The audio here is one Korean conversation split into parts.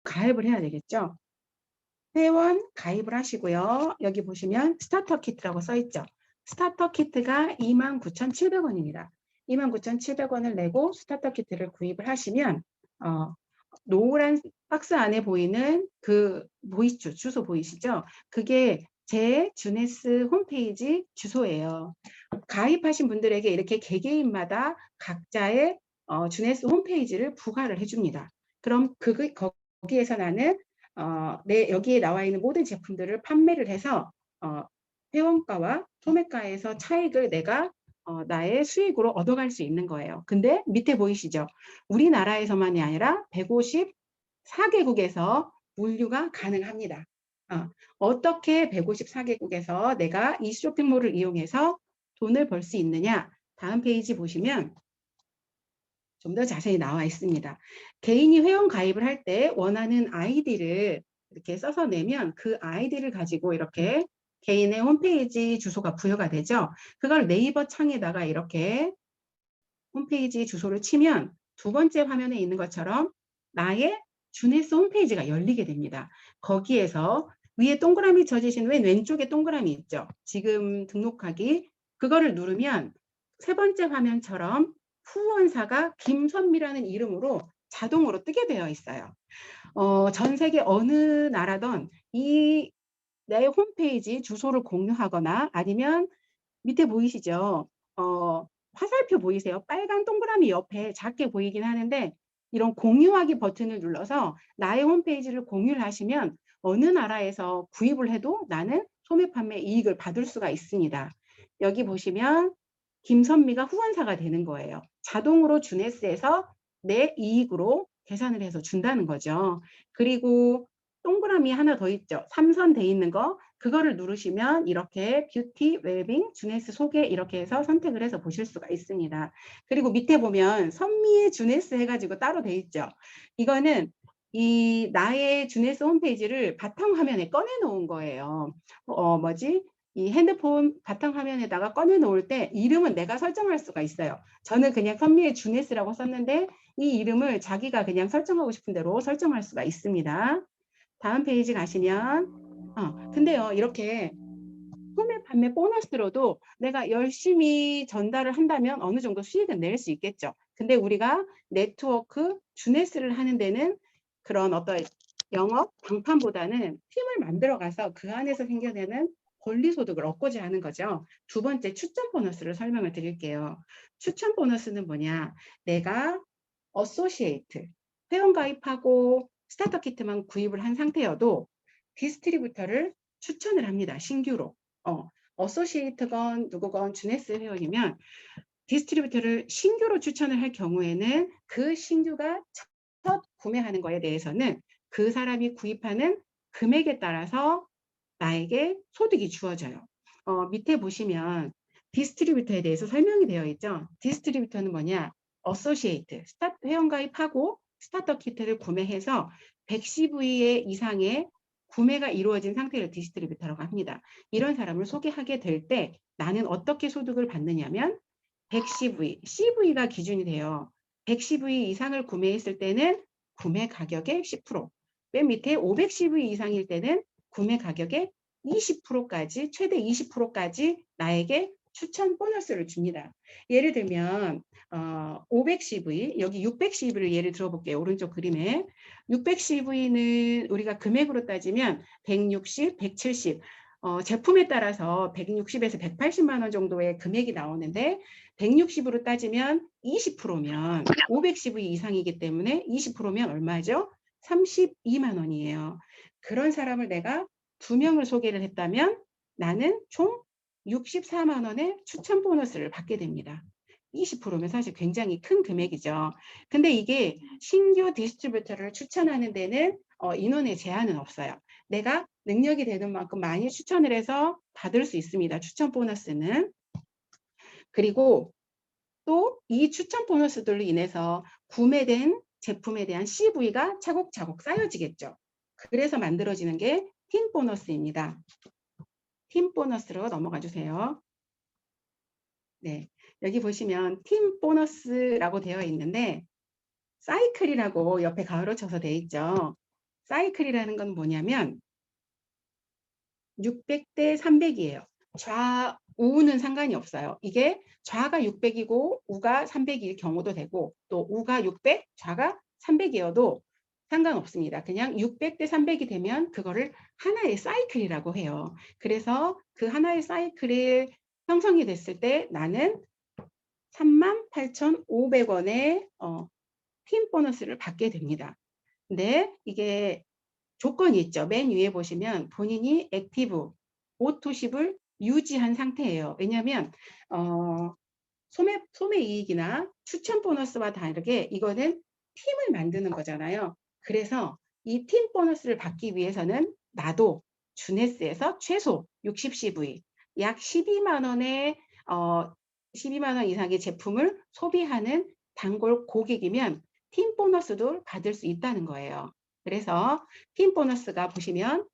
가입을 해야 되겠죠. 회원 가입을 하시고요. 여기 보시면 스타터 키트라고 써 있죠. 스타터 키트가 29,700원입니다. 29,700원을 내고 스타터 키트를 구입을 하시면 노란 박스 안에 보이는 그 보이시죠? 주소 보이시죠? 그게 제 주네스 홈페이지 주소예요. 가입하신 분들에게 이렇게 개개인마다 각자의 주네스 홈페이지를 부과를 해줍니다. 그럼 거기에서 나는 여기에 나와 있는 모든 제품들을 판매를 해서 회원가와 소매가에서 차익을 내가 나의 수익으로 얻어갈 수 있는 거예요. 근데 밑에 보이시죠? 우리나라에서만이 아니라 154개국에서 물류가 가능합니다. 어떻게 154개국에서 내가 이 쇼핑몰을 이용해서 돈을 벌 수 있느냐? 다음 페이지 보시면 좀 더 자세히 나와 있습니다. 개인이 회원 가입을 할 때 원하는 아이디를 이렇게 써서 내면 그 아이디를 가지고 이렇게 개인의 홈페이지 주소가 부여가 되죠. 그걸 네이버 창에다가 이렇게 홈페이지 주소를 치면 두 번째 화면에 있는 것처럼 나의 주네스 홈페이지가 열리게 됩니다. 거기에서 위에 동그라미 쳐지신 왼쪽에 동그라미 있죠. 지금 등록하기. 그거를 누르면 세 번째 화면처럼 후원사가 김선미라는 이름으로 자동으로 뜨게 되어 있어요. 전 세계 어느 나라든 내 홈페이지 주소를 공유하거나 아니면 밑에 보이시죠? 화살표 보이세요? 빨간 동그라미 옆에 작게 보이긴 하는데 이런 공유하기 버튼을 눌러서 나의 홈페이지를 공유를 하시면 어느 나라에서 구입을 해도 나는 소매 판매 이익을 받을 수가 있습니다. 여기 보시면 김선미가 후원사가 되는 거예요. 자동으로 주네스에서 내 이익으로 계산을 해서 준다는 거죠. 그리고 동그라미 하나 더 있죠. 3선 돼 있는 거. 그거를 누르시면 이렇게 뷰티, 웰빙, 주네스 소개 이렇게 해서 선택을 해서 보실 수가 있습니다. 그리고 밑에 보면 선미의 주네스 해가지고 따로 돼 있죠. 이거는 이 나의 주네스 홈페이지를 바탕화면에 꺼내 놓은 거예요. 이 핸드폰 바탕화면에다가 꺼내 놓을 때 이름은 내가 설정할 수가 있어요. 저는 그냥 선미의 주네스라고 썼는데 이 이름을 자기가 그냥 설정하고 싶은 대로 설정할 수가 있습니다. 다음 페이지 가시면 근데요 이렇게 소매 판매 보너스로도 내가 열심히 전달을 한다면 어느 정도 수익은 낼 수 있겠죠. 근데 우리가 네트워크 주네스를 하는 데는 그런 어떤 영업 방판보다는 팀을 만들어 가서 그 안에서 생겨내는 권리소득을 얻고자 하는 거죠. 두 번째 추천 보너스를 설명을 드릴게요. 추천 보너스는 뭐냐? 내가 어소시에이트 회원 가입하고 스타터 키트만 구입을 한 상태여도 디스트리뷰터를 추천을 합니다. 신규로. 어소시에이트건 누구건 주네스 회원이면 디스트리뷰터를 신규로 추천을 할 경우에는 그 신규가 첫 구매하는 거에 대해서는 그 사람이 구입하는 금액에 따라서 나에게 소득이 주어져요. 밑에 보시면 디스트리뷰터에 대해서 설명이 되어 있죠. 디스트리뷰터는 뭐냐? 어소시에이트, 회원 가입하고 스타터 키트를 구매해서 110V 이상의 구매가 이루어진 상태를 디스트리뷰터라고 합니다. 이런 사람을 소개하게 될 때 나는 어떻게 소득을 받느냐면 110V, CV가 기준이 돼요. 110V 이상을 구매했을 때는 구매 가격의 10%, 맨 밑에 510V 이상일 때는 구매 가격의 20%까지, 최대 20%까지 나에게 추천 보너스를 줍니다. 예를 들면 510V, 여기 610V를 예를 들어볼게요. 오른쪽 그림에 610V는 우리가 금액으로 따지면 160, 170, 제품에 따라서 160에서 180만 원 정도의 금액이 나오는데 160으로 따지면 20%면 510V 이상이기 때문에 20%면 얼마죠? 32만 원이에요. 그런 사람을 내가 2명을 소개를 했다면 나는 총 64만 원의 추천 보너스를 받게 됩니다. 20%면 사실 굉장히 큰 금액이죠. 근데 이게 신규 디스트리뷰터를 추천하는 데는 인원의 제한은 없어요. 내가 능력이 되는 만큼 많이 추천을 해서 받을 수 있습니다. 추천 보너스는. 그리고 또 이 추천 보너스들로 인해서 구매된 제품에 대한 CV가 차곡차곡 쌓여지겠죠. 그래서 만들어지는 게 팀 보너스입니다. 팀 보너스로 넘어가 주세요. 네, 여기 보시면 팀 보너스라고 되어 있는데 사이클이라고 옆에 가로쳐서 되어 있죠. 사이클이라는 건 뭐냐면 600대 300이에요. 좌우는 상관이 없어요. 이게 좌가 600이고 우가 300일 경우도 되고 또 우가 600, 좌가 300이어도 상관없습니다. 그냥 600대 300이 되면 그거를 하나의 사이클이라고 해요. 그래서 그 하나의 사이클이 형성이 됐을 때 나는 38,500원의 팀 보너스를 받게 됩니다. 근데 이게 조건이 있죠. 맨 위에 보시면 본인이 액티브, 오토십을 유지한 상태예요. 왜냐하면 소매 이익이나 추천 보너스와 다르게 이거는 팀을 만드는 거잖아요. 그래서 이 팀 보너스를 받기 위해서는 나도 주네스에서 최소 60CV, 약 12만 원의 12만 원 이상의 제품을 소비하는 단골 고객이면 팀 보너스도 받을 수 있다는 거예요. 그래서 팀 보너스가 보시면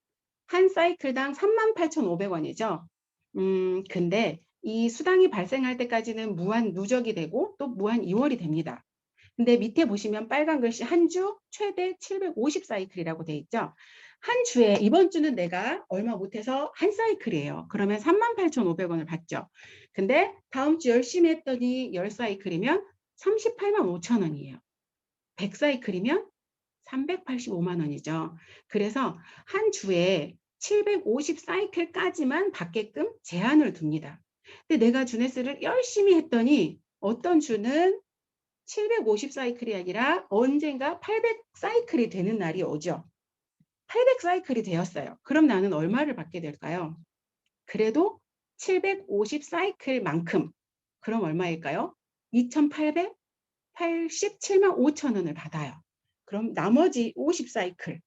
한 사이클당 38,500원이죠. 근데 이 수당이 발생할 때까지는 무한 누적이 되고 또 무한 이월이 됩니다. 근데 밑에 보시면 빨간 글씨 한 주 최대 750 사이클이라고 돼 있죠. 한 주에 이번 주는 내가 얼마 못해서 한 사이클이에요. 그러면 38,500원을 받죠. 근데 다음 주 열심히 했더니 10사이클이면 38만 5천 원이에요. 100사이클이면 385만 원이죠. 그래서 한 주에 750 사이클까지만 받게끔 제한을 둡니다. 근데 내가 주네스를 열심히 했더니 어떤 주는 750 사이클이 아니라 언젠가 800 사이클이 되는 날이 오죠. 800 사이클이 되었어요. 그럼 나는 얼마를 받게 될까요? 그래도 750 사이클만큼. 그럼 얼마일까요? 2,887만 5천 원을 받아요. 그럼 나머지 50 사이클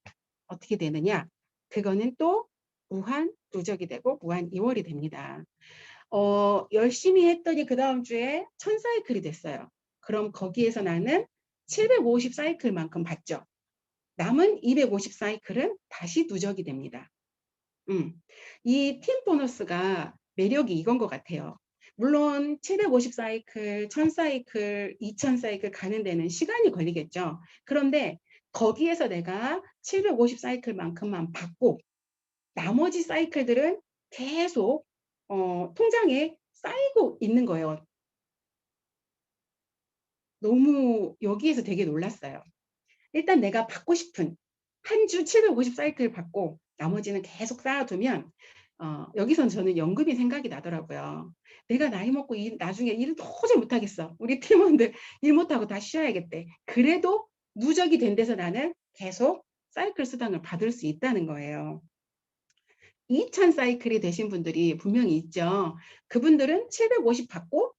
어떻게 되느냐? 그거는 또 무한 누적이 되고 무한 이월이 됩니다. 열심히 했더니 그 다음 주에 1000사이클이 됐어요. 그럼 거기에서 나는 750 사이클만큼 받죠. 남은 250 사이클은 다시 누적이 됩니다. 이 팀 보너스가 매력이 이건 것 같아요. 물론 750 사이클, 1000 사이클, 2000 사이클 가는 데는 시간이 걸리겠죠. 그런데 거기에서 내가 750 사이클만큼만 받고 나머지 사이클들은 계속 통장에 쌓이고 있는 거예요. 너무 여기에서 되게 놀랐어요. 일단 내가 받고 싶은 한 주 750 사이클 받고 나머지는 계속 쌓아두면 여기선 저는 연금이 생각이 나더라고요. 내가 나이 먹고 나중에 일을 도저히 못하겠어. 우리 팀원들 일 못하고 다 쉬어야겠대. 그래도 누적이 된 데서 나는 계속 사이클 수당을 받을 수 있다는 거예요. 2000 사이클이 되신 분들이 분명히 있죠. 그분들은 750 받고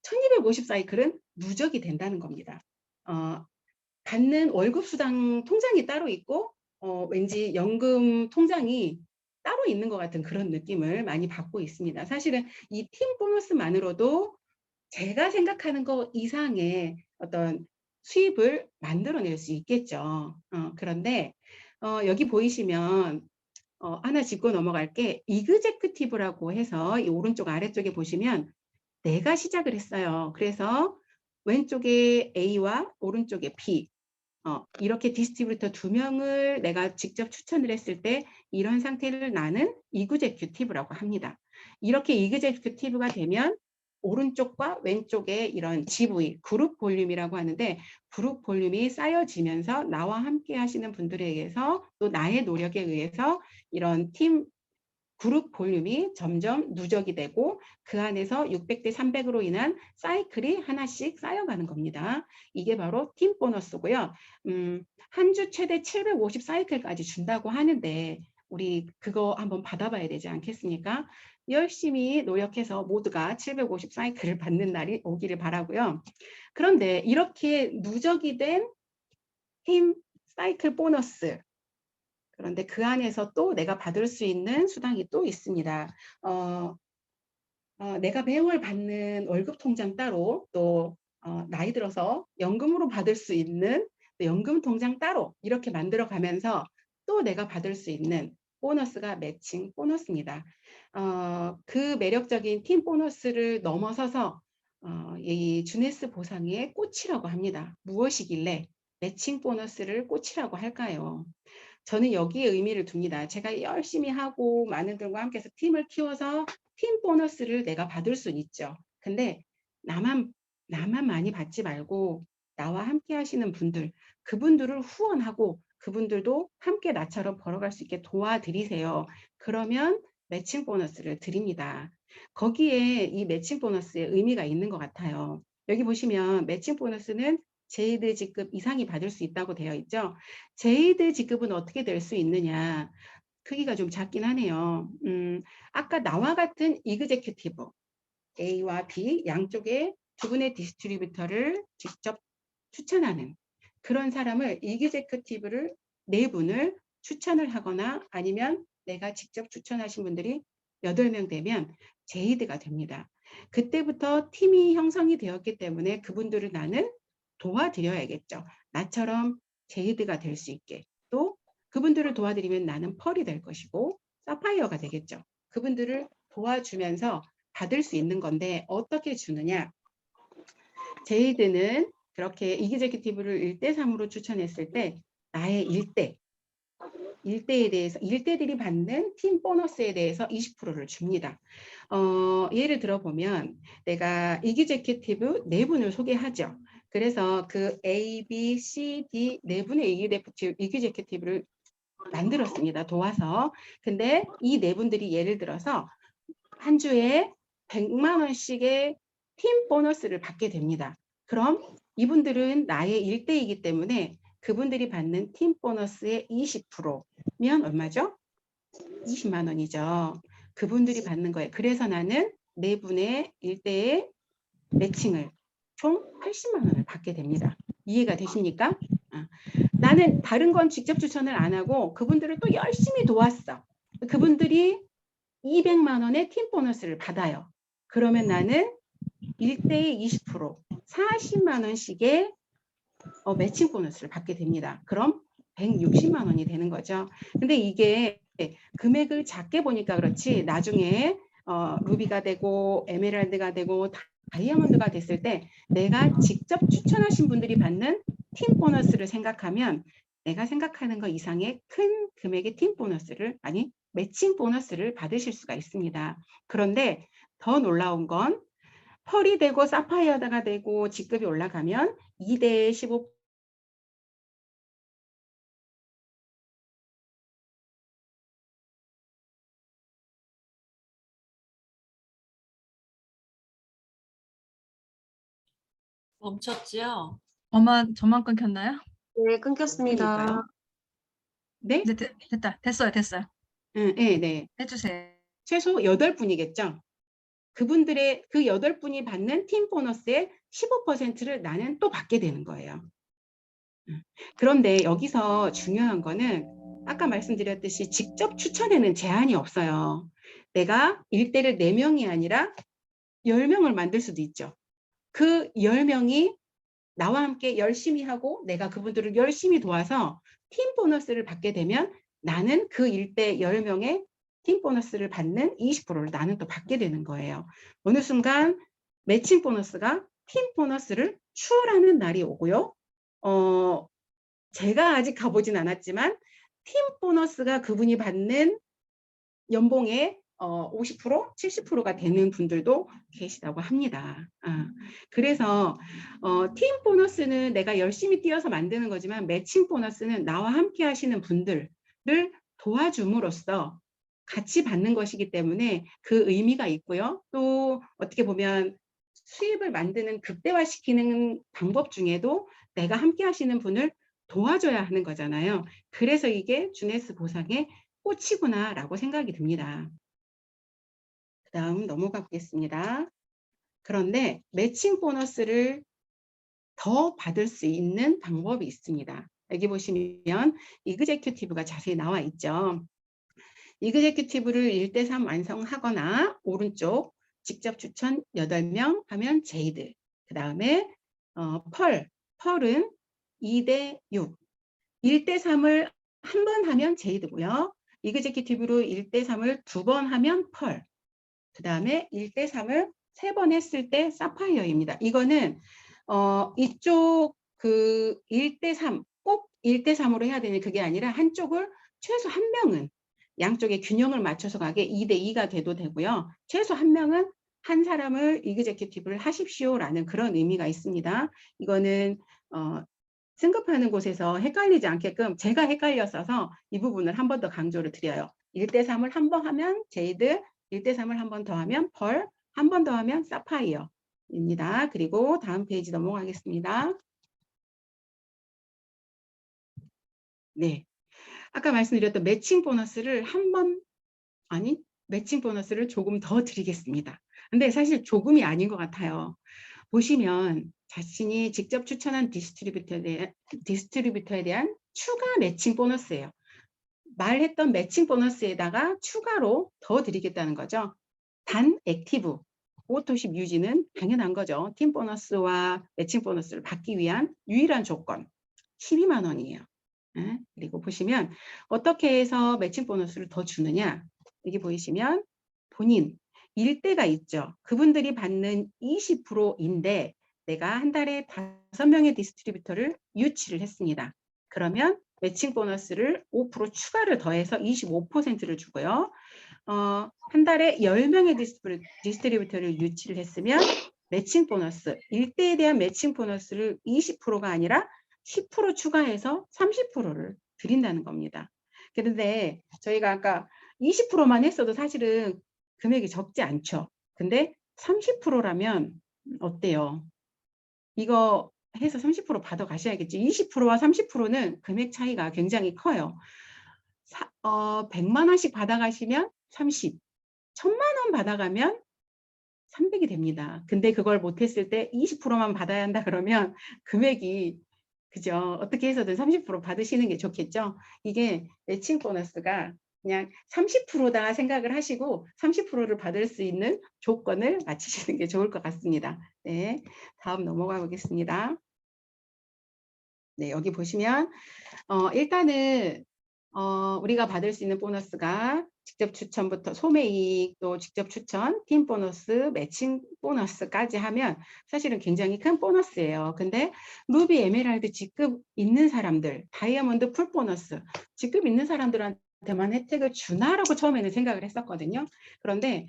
1250 사이클은 누적이 된다는 겁니다. 받는 월급 수당 통장이 따로 있고 왠지 연금 통장이 따로 있는 것 같은 그런 느낌을 많이 받고 있습니다. 사실은 이 팀 보너스만으로도 제가 생각하는 것 이상의 어떤 수입을 만들어낼 수 있겠죠. 그런데 여기 보이시면 하나 짚고 넘어갈게. 이그제큐티브라고 해서 이 오른쪽 아래쪽에 보시면 내가 시작을 했어요. 그래서 왼쪽에 A와 오른쪽에 B 이렇게 디스트리뷰터 2명을 내가 직접 추천을 했을 때 이런 상태를 나는 이그제큐티브라고 합니다. 이렇게 이그제큐티브가 되면 오른쪽과 왼쪽에 이런 GV, 그룹 볼륨이라고 하는데 그룹 볼륨이 쌓여지면서 나와 함께 하시는 분들에게서 또 나의 노력에 의해서 이런 팀 그룹 볼륨이 점점 누적이 되고 그 안에서 600대 300으로 인한 사이클이 하나씩 쌓여가는 겁니다. 이게 바로 팀 보너스고요. 한 주 최대 750 사이클까지 준다고 하는데 우리 그거 한번 받아봐야 되지 않겠습니까? 열심히 노력해서 모두가 750 사이클을 받는 날이 오기를 바라고요. 그런데 이렇게 누적이 된 팀 사이클 보너스 그런데 그 안에서 또 내가 받을 수 있는 수당이 또 있습니다. 내가 매월 받는 월급 통장 따로 또 나이 들어서 연금으로 받을 수 있는 연금 통장 따로 이렇게 만들어 가면서 또 내가 받을 수 있는 보너스가 매칭 보너스입니다. 그 매력적인 팀 보너스를 넘어서서 이 주네스 보상의 꽃이라고 합니다. 무엇이길래 매칭 보너스를 꽃이라고 할까요? 저는 여기에 의미를 둡니다. 제가 열심히 하고 많은 분들과 함께 해서 팀을 키워서 팀 보너스를 내가 받을 수는 있죠. 근데 나만 많이 받지 말고 나와 함께 하시는 분들, 그분들을 후원하고 그분들도 함께 나처럼 벌어갈 수 있게 도와드리세요. 그러면 매칭 보너스를 드립니다. 거기에 이 매칭 보너스의 의미가 있는 것 같아요. 여기 보시면 매칭 보너스는 제이드 직급 이상이 받을 수 있다고 되어 있죠. 제이드 직급은 어떻게 될 수 있느냐. 크기가 좀 작긴 하네요. 아까 나와 같은 이그제큐티브 A와 B 양쪽에 두 분의 디스트리뷰터를 직접 추천하는 그런 사람을 이그제큐티브를 네 분을 추천을 하거나 아니면 내가 직접 추천하신 분들이 8명 되면 제이드가 됩니다. 그때부터 팀이 형성이 되었기 때문에 그분들을 나는 도와드려야겠죠. 나처럼 제이드가 될 수 있게 또 그분들을 도와드리면 나는 펄이 될 것이고 사파이어가 되겠죠. 그분들을 도와주면서 받을 수 있는 건데 어떻게 주느냐. 제이드는 그렇게 이그제큐티브를 1대3으로 추천했을 때 나의 1대에 대해서 1대들이 받는 팀 보너스에 대해서 20%를 줍니다. 예를 들어보면 내가 이그제큐티브 4분을 소개하죠. 그래서 그 A, B, C, D 4분의 이그제큐티브를 만들었습니다. 도와서. 근데 이 4분들이 예를 들어서 한 주에 100만 원씩의 팀 보너스를 받게 됩니다. 그럼 이분들은 나의 1대이기 때문에 그분들이 받는 팀 보너스의 20%면 얼마죠? 20만 원이죠. 그분들이 받는 거예요. 그래서 나는 4분의 1대의 매칭을 총 80만 원을 받게 됩니다. 이해가 되십니까? 나는 다른 건 직접 추천을 안 하고 그분들을 또 열심히 도왔어. 그분들이 200만 원의 팀 보너스를 받아요. 그러면 나는 1대의 20%, 40만 원씩의 매칭 보너스를 받게 됩니다. 그럼 160만 원이 되는 거죠. 근데 이게 금액을 작게 보니까 그렇지 나중에 루비가 되고 에메랄드가 되고 다이아몬드가 됐을 때 내가 직접 추천하신 분들이 받는 팀 보너스를 생각하면 내가 생각하는 것 이상의 큰 금액의 팀 보너스를 아니 매칭 보너스를 받으실 수가 있습니다. 그런데 더 놀라운 건 펄이 되고 사파이어가 되고 직급이 올라가면 2대 15 멈췄지요? 저만 끊겼나요? 네, 끊겼습니다. 분일까요? 네? 네, 됐어요. 네. 해주세요. 최소 8분이겠죠. 그분들의 그 8분이 받는 팀 보너스의 15%를 나는 또 받게 되는 거예요. 그런데 여기서 중요한 거는 아까 말씀드렸듯이 직접 추천에는 제한이 없어요. 내가 1대를 4명이 아니라 10명을 만들 수도 있죠. 그 10명이 나와 함께 열심히 하고 내가 그분들을 열심히 도와서 팀 보너스를 받게 되면 나는 그 1대 10명의 팀 보너스를 받는 20%를 나는 또 받게 되는 거예요. 어느 순간 매칭 보너스가 팀 보너스를 추월하는 날이 오고요. 제가 아직 가보진 않았지만 팀 보너스가 그분이 받는 연봉의 50%, 70%가 되는 분들도 계시다고 합니다. 그래서 팀 보너스는 내가 열심히 뛰어서 만드는 거지만 매칭 보너스는 나와 함께 하시는 분들을 도와줌으로써 같이 받는 것이기 때문에 그 의미가 있고요. 또 어떻게 보면 수입을 만드는 극대화시키는 방법 중에도 내가 함께 하시는 분을 도와줘야 하는 거잖아요. 그래서 이게 주네스 보상의 꽃이구나라고 생각이 듭니다. 그 다음 넘어가 보겠습니다. 그런데 매칭 보너스를 더 받을 수 있는 방법이 있습니다. 여기 보시면 이그제큐티브가 자세히 나와 있죠. 이그제큐티브를 1대3 완성하거나 오른쪽 직접 추천 8명 하면 제이드. 그 다음에 펄은 2대6. 1대3을 한 번 하면 제이드고요. 이그제큐티브로 1대3을 2번 하면 펄. 그 다음에 1대3을 3번 했을 때 사파이어입니다. 이거는 이쪽 그 1대3 꼭 1대3으로 해야 되는 그게 아니라 한쪽을 최소 한 명은 양쪽의 균형을 맞춰서 가게 2대2가 돼도 되고요. 최소 한 명은 한 사람을 이그제큐티브를 하십시오라는 그런 의미가 있습니다. 이거는 승급하는 곳에서 헷갈리지 않게끔 제가 헷갈렸어서 이 부분을 한 번 더 강조를 드려요. 1대3을 한 번 하면 제이드, 1대3을 한 번 더 하면 펄, 한 번 더 하면 사파이어입니다. 그리고 다음 페이지 넘어가겠습니다. 네. 아까 말씀드렸던 매칭 보너스를 매칭 보너스를 조금 더 드리겠습니다. 근데 사실 조금이 아닌 것 같아요. 보시면 자신이 직접 추천한 디스트리뷰터에 대한 추가 매칭 보너스예요. 말했던 매칭 보너스에다가 추가로 더 드리겠다는 거죠. 단 액티브, 오토십 유지는 당연한 거죠. 팀 보너스와 매칭 보너스를 받기 위한 유일한 조건 12만 원이에요. 그리고 보시면 어떻게 해서 매칭 보너스를 더 주느냐. 여기 보이시면 본인 일대가 있죠. 그분들이 받는 20%인데 내가 한 달에 5명의 디스트리뷰터를 유치를 했습니다. 그러면 매칭 보너스를 5% 추가를 더해서 25%를 주고요. 한 달에 10명의 디스트리뷰터를 유치를 했으면 매칭 보너스, 1대에 대한 매칭 보너스를 20%가 아니라 10% 추가해서 30%를 드린다는 겁니다. 그런데 저희가 아까 20%만 했어도 사실은 금액이 적지 않죠. 근데 30%라면 어때요? 이거 해서 30% 받아 가셔야겠죠. 20%와 30%는 금액 차이가 굉장히 커요. 100만 원씩 받아가시면 30, 1000만 원 받아가면 300이 됩니다. 근데 그걸 못했을 때 20%만 받아야 한다 그러면 금액이 그죠? 어떻게 해서든 30% 받으시는 게 좋겠죠? 이게 매칭 보너스가 그냥 30%다 생각을 하시고 30%를 받을 수 있는 조건을 맞추시는 게 좋을 것 같습니다. 네, 다음 넘어가 보겠습니다. 네, 여기 보시면 일단은 우리가 받을 수 있는 보너스가 직접 추천부터 소매이익, 또 직접 추천, 팀 보너스, 매칭 보너스까지 하면 사실은 굉장히 큰 보너스예요. 근데 루비 에메랄드 직급 있는 사람들, 다이아몬드 풀 보너스, 직급 있는 사람들한테만 혜택을 주나라고 처음에는 생각을 했었거든요. 그런데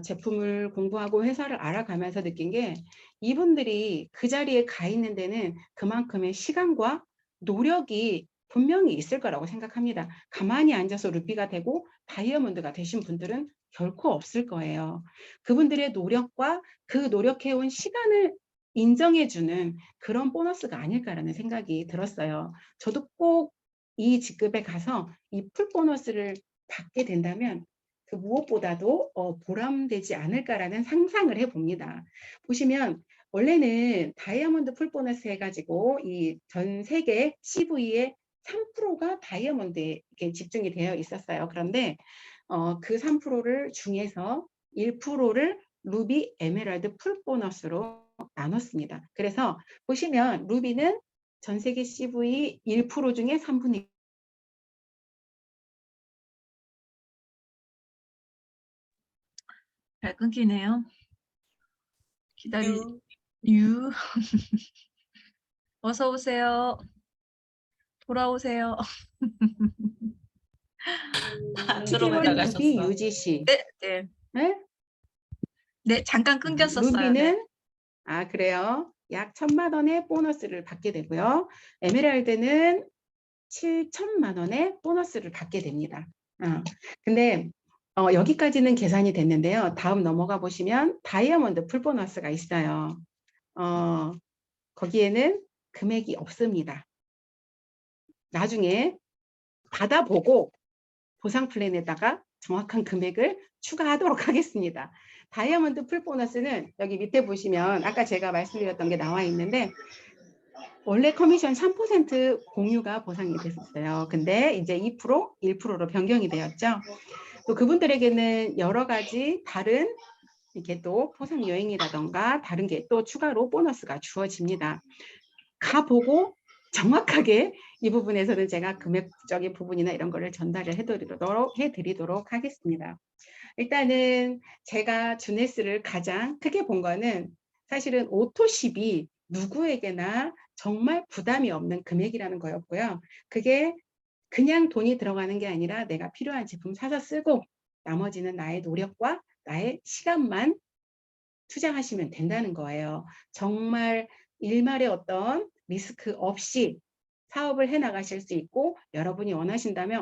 제품을 공부하고 회사를 알아가면서 느낀 게 이분들이 그 자리에 가 있는 데는 그만큼의 시간과 노력이 분명히 있을 거라고 생각합니다. 가만히 앉아서 루비가 되고 다이아몬드가 되신 분들은 결코 없을 거예요. 그분들의 노력과 그 노력해온 시간을 인정해주는 그런 보너스가 아닐까라는 생각이 들었어요. 저도 꼭 이 직급에 가서 이 풀 보너스를 받게 된다면 그 무엇보다도 보람되지 않을까라는 상상을 해봅니다. 보시면 원래는 다이아몬드 풀 보너스 해가지고 이 전 세계 CV의 3%가 다이아몬드에 집중이 되어 있었어요. 그런데 그 3%를 중에서 1%를 루비 에메랄드 풀 보너스로 나눴습니다. 그래서 보시면 루비는 전 세계 CV 1% 중에 3분의 잘 끊기네요. 유. 어서 오세요. 돌아오세요. 안 TV는 들어오다가셨어. 루비 UGC. 네, 네. 네? 네, 잠깐 끊겼었어요. 네. 루비는 그래요. 약 1000만 원의 보너스를 받게 되고요. 에메랄드는 7천만 원의 보너스를 받게 됩니다. 근데 여기까지는 계산이 됐는데요. 다음 넘어가 보시면 다이아몬드 풀 보너스가 있어요. 거기에는 금액이 없습니다. 나중에 받아보고 보상 플랜에다가 정확한 금액을 추가하도록 하겠습니다. 다이아몬드 풀 보너스는 여기 밑에 보시면 아까 제가 말씀드렸던 게 나와 있는데 원래 커미션 3% 공유가 보상이 됐었어요. 근데 이제 2%, 1%로 변경이 되었죠. 또 그분들에게는 여러 가지 다른 이렇게 또 포상 여행이라던가 다른 게 또 추가로 보너스가 주어집니다. 가보고 정확하게 이 부분에서는 제가 금액적인 부분이나 이런 거를 전달을 해드리도록 하겠습니다. 일단은 제가 주네스를 가장 크게 본 거는 사실은 오토십이 누구에게나 정말 부담이 없는 금액이라는 거였고요. 그게 그냥 돈이 들어가는 게 아니라 내가 필요한 제품 사서 쓰고 나머지는 나의 노력과 나의 시간만 투자하시면 된다는 거예요. 정말 일말의 어떤 리스크 없이 사업을 해 나가실 수 있고 여러분이 원하신다면